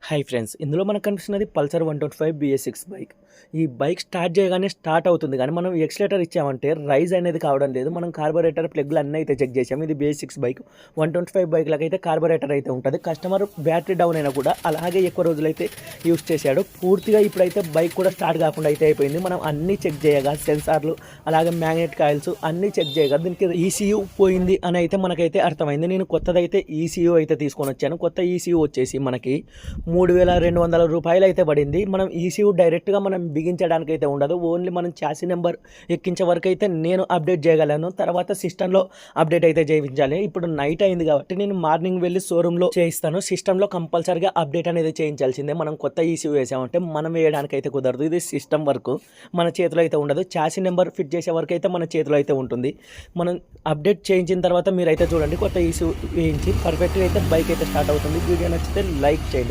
Hi friends, ఇందులో మనకు కనిపిస్తున్నది పల్సర్ 125 BS6 బైక్. ఈ బైక్ స్టార్ట్ చేయగానే స్టార్ట్ అవుతుంది కానీ మనం ఎక్సిలేటర్ ఇచ్చామంటే రైజ్ అనేది కావడం లేదు. మనం కార్బొరేటర్ ప్లగ్లు అన్నీ అయితే చెక్ చేసాము. ఇది BS6 బైక్ 125 బైక్లకు అయితే కార్బొరేటర్ అయితే ఉంటుంది. కస్టమర్ బ్యాటరీ డౌన్ అయినా కూడా అలాగే ఎక్కువ రోజులైతే యూస్ చేశాడు. పూర్తిగా ఇప్పుడైతే బైక్ కూడా స్టార్ట్ కాకుండా అయితే అయిపోయింది. మనం అన్నీ చెక్ చేయగా సెన్సార్లు అలాగే మ్యాగ్నెట్ కాయిల్స్ అన్నీ చెక్ చేయగా దీనికి ECU పోయింది అని అయితే మనకైతే అర్థమైంది. నేను కొత్తదైతే ECU అయితే తీసుకొని వచ్చాను. కొత్త ECU వచ్చేసి మనకి 3,200 రూపాయలు అయితే పడింది. మనం ECU డైరెక్ట్గా మనం బిగించడానికి అయితే ఉండదు. ఓన్లీ మనం చాసీ నెంబర్ ఎక్కించే వరకు అయితే నేను అప్డేట్ చేయగలను. తర్వాత సిస్టంలో అప్డేట్ అయితే చేయించాలి. ఇప్పుడు నైట్ అయింది కాబట్టి నేను మార్నింగ్ వెళ్ళి షోరూంలో చేయిస్తాను. సిస్టంలో కంపల్సరీగా అప్డేట్ అనేది చేయించాల్సిందే. మనం కొత్త ECU వేసామంటే మనం వేయడానికి అయితే కుదరదు. ఇది సిస్టమ్ వరకు మన చేతిలో అయితే ఉండదు. చాసీ నెంబర్ ఫిట్ చేసే వరకు అయితే మన చేతిలో అయితే ఉంటుంది. మనం అప్డేట్ చేయించిన తర్వాత మీరైతే చూడండి, కొత్త ECU వేయించి పర్ఫెక్ట్గా అయితే బైక్ అయితే స్టార్ట్ అవుతుంది. వీడియో నచ్చితే లైక్ చేయండి.